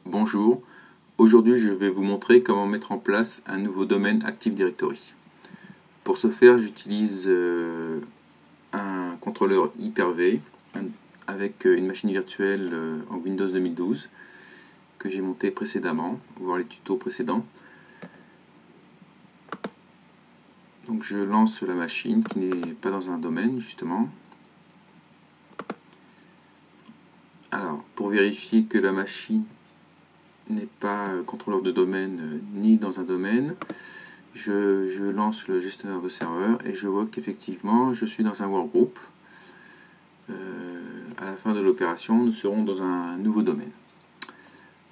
Bonjour, aujourd'hui je vais vous montrer comment mettre en place un nouveau domaine Active Directory. Pour ce faire, j'utilise un contrôleur Hyper-V avec une machine virtuelle en Windows 2012 que j'ai monté précédemment, voir les tutos précédents. Donc je lance la machine qui n'est pas dans un domaine justement. Alors pour vérifier que la machine n'est pas contrôleur de domaine ni dans un domaine, je lance le gestionnaire de serveur et je vois qu'effectivement je suis dans un workgroup. À la fin de l'opération, nous serons dans un nouveau domaine.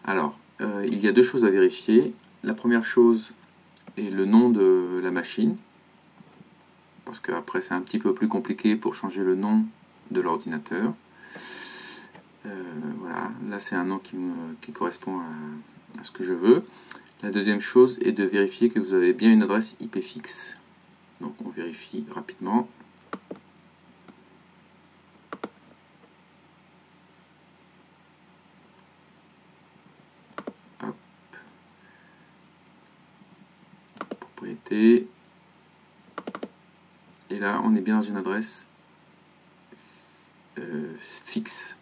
Alors, il y a deux choses à vérifier. La première chose est le nom de la machine, parce qu'après c'est un petit peu plus compliqué pour changer le nom de l'ordinateur. Voilà, là c'est un nom qui correspond à ce que je veux. La deuxième chose est de vérifier que vous avez bien une adresse IP fixe. Donc on vérifie rapidement. Hop. Propriété. Et là on est bien dans une adresse fixe.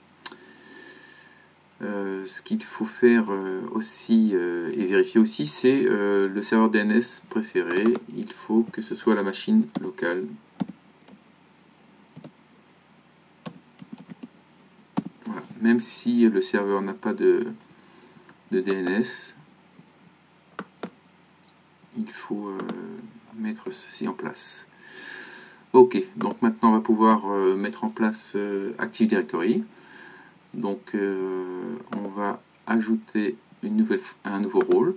Ce qu'il faut faire aussi et vérifier aussi, c'est le serveur DNS préféré. Il faut que ce soit la machine locale. Voilà. Même si le serveur n'a pas de DNS, il faut mettre ceci en place. Ok, donc maintenant on va pouvoir mettre en place Active Directory. Donc on va ajouter un nouveau rôle.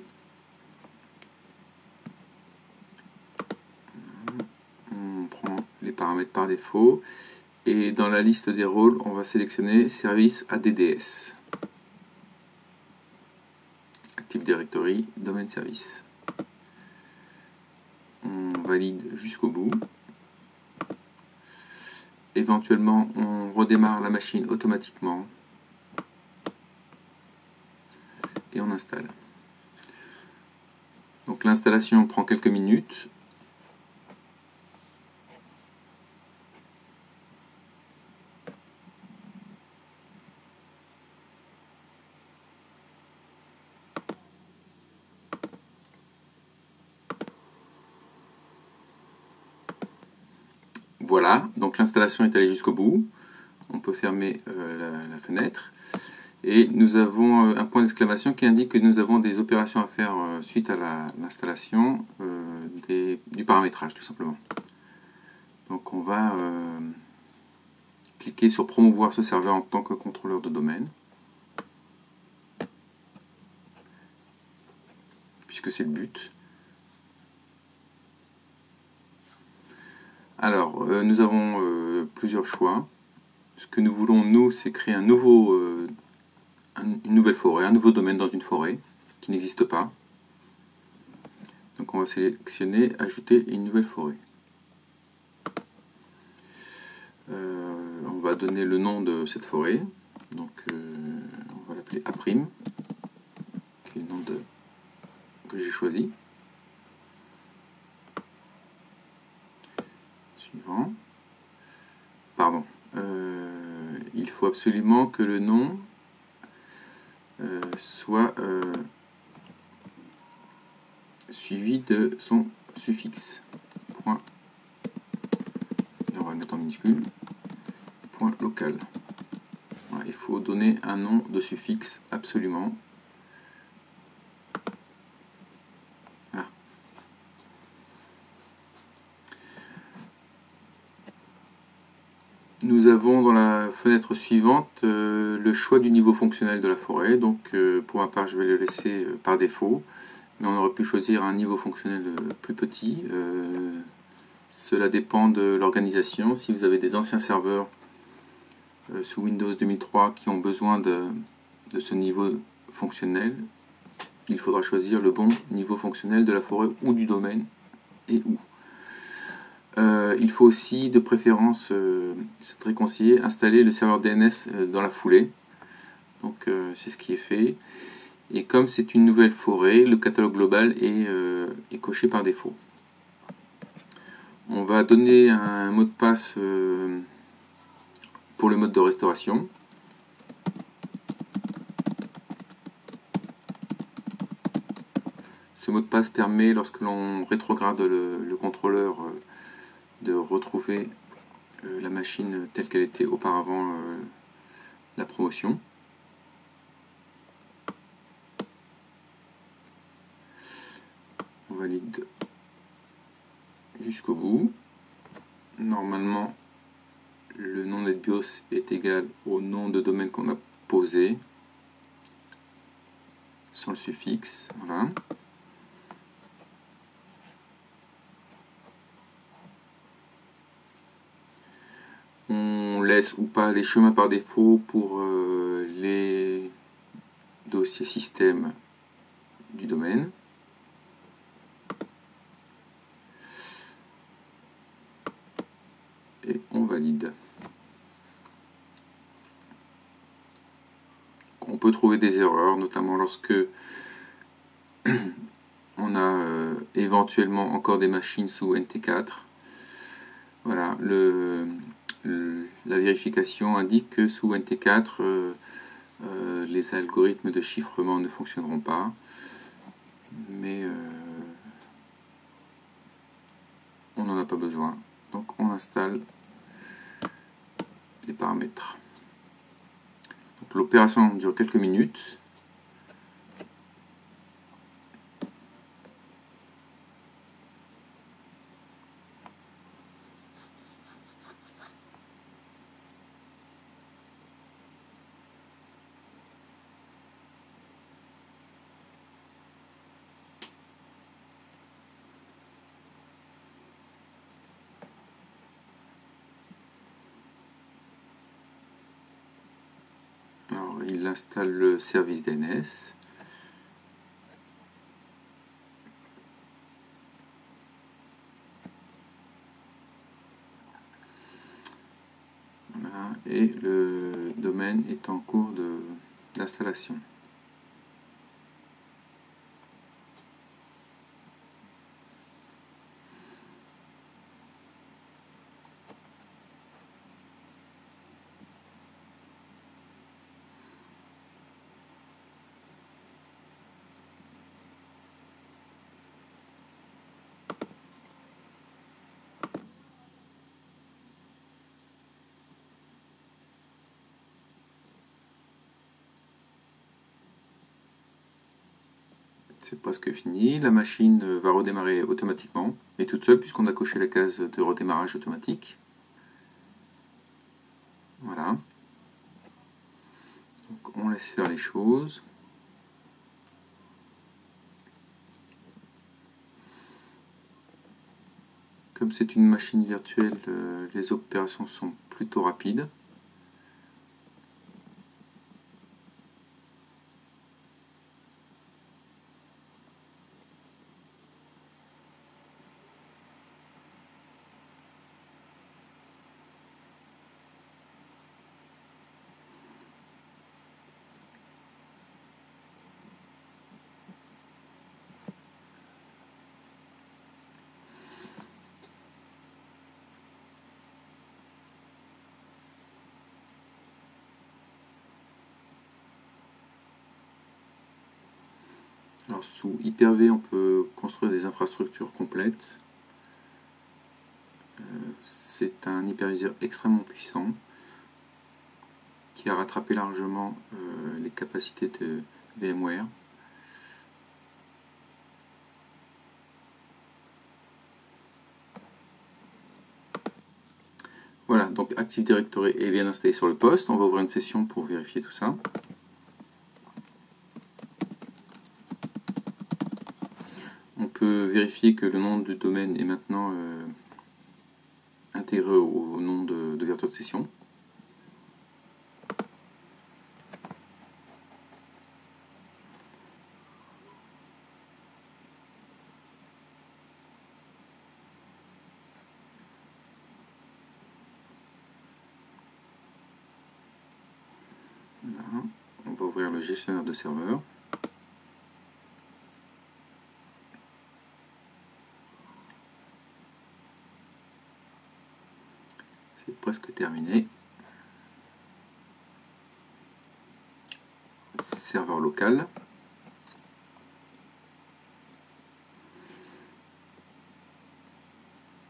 On prend les paramètres par défaut et dans la liste des rôles on va sélectionner service ADDS. Active Directory, domaine service. On valide jusqu'au bout. Éventuellement on redémarre la machine automatiquement. Et on installe. Donc l'installation prend quelques minutes. Voilà, donc l'installation est allée jusqu'au bout. On peut fermer la fenêtre. Et nous avons un point d'exclamation qui indique que nous avons des opérations à faire suite à l'installation du paramétrage, tout simplement. Donc on va cliquer sur promouvoir ce serveur en tant que contrôleur de domaine, puisque c'est le but. Alors, nous avons plusieurs choix. Ce que nous voulons, nous, c'est créer une nouvelle forêt, un nouveau domaine dans une forêt qui n'existe pas. Donc on va sélectionner ajouter une nouvelle forêt. On va donner le nom de cette forêt. Donc on va l'appeler A', qui est le nom que j'ai choisi. Suivant. Pardon. Il faut absolument que le nom soit suivi de son suffixe. Point. Et on va le mettre en minuscule. Point local. Voilà, il faut donner un nom de suffixe absolument. Voilà. Nous avons dans la fenêtre suivante le choix du niveau fonctionnel de la forêt. Donc pour ma part je vais le laisser par défaut, mais on aurait pu choisir un niveau fonctionnel plus petit. Cela dépend de l'organisation. Si vous avez des anciens serveurs sous Windows 2003 qui ont besoin de ce niveau fonctionnel, il faudra choisir le bon niveau fonctionnel de la forêt ou du domaine et où. Il faut aussi, de préférence, c'est très conseillé, installer le serveur DNS dans la foulée. Donc c'est ce qui est fait. Et comme c'est une nouvelle forêt, le catalogue global est coché par défaut. On va donner un mot de passe pour le mode de restauration. Ce mot de passe permet, lorsque l'on rétrograde le contrôleur, de retrouver la machine telle qu'elle était auparavant la promotion. On valide jusqu'au bout. Normalement, le nom NetBIOS est égal au nom de domaine qu'on a posé, sans le suffixe. Voilà. On laisse ou pas les chemins par défaut pour les dossiers système du domaine. Et on valide. On peut trouver des erreurs, notamment lorsque on a éventuellement encore des machines sous NT4. Voilà, la vérification indique que sous NT4, les algorithmes de chiffrement ne fonctionneront pas, mais on n'en a pas besoin. Donc on installe les paramètres. L'opération dure quelques minutes. Alors, il installe le service DNS. Voilà, et le domaine est en cours d'installation. C'est presque fini, la machine va redémarrer automatiquement, et toute seule puisqu'on a coché la case de redémarrage automatique. Voilà. Donc on laisse faire les choses. Comme c'est une machine virtuelle, les opérations sont plutôt rapides. Alors, sous Hyper-V, on peut construire des infrastructures complètes. C'est un hyperviseur extrêmement puissant qui a rattrapé largement les capacités de VMware. Voilà, donc Active Directory est bien installé sur le poste. On va ouvrir une session pour vérifier tout ça. On peut vérifier que le nom du domaine est maintenant intégré au nom de virtual session. Voilà. On va ouvrir le gestionnaire de serveur. C'est presque terminé. Serveur local.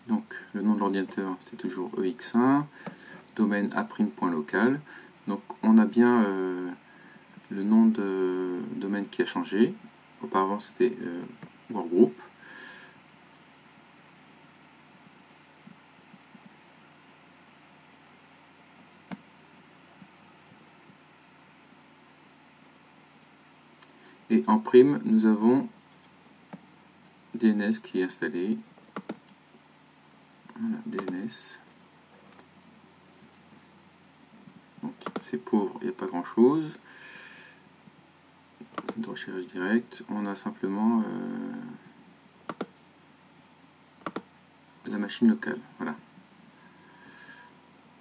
Donc le nom de l'ordinateur c'est toujours EX1, domaine A'.local. Donc on a bien le nom de domaine qui a changé. Auparavant c'était Workgroup. Et en prime nous avons DNS qui est installé. Voilà, DNS. Donc c'est pauvre, il n'y a pas grand chose. De recherche directe, on a simplement la machine locale. Voilà.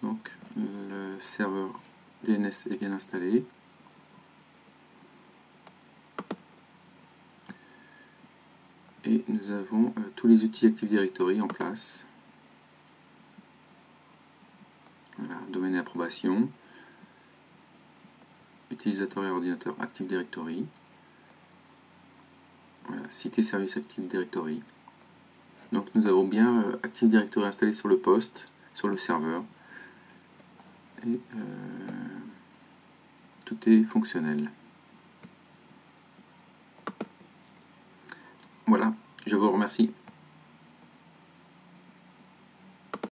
Donc le serveur DNS est bien installé. Et nous avons tous les outils Active Directory en place. Voilà, domaine et approbation, utilisateur et ordinateur Active Directory, voilà, site et service Active Directory. Donc nous avons bien Active Directory installé sur le poste, sur le serveur, et tout est fonctionnel. Voilà, je vous remercie.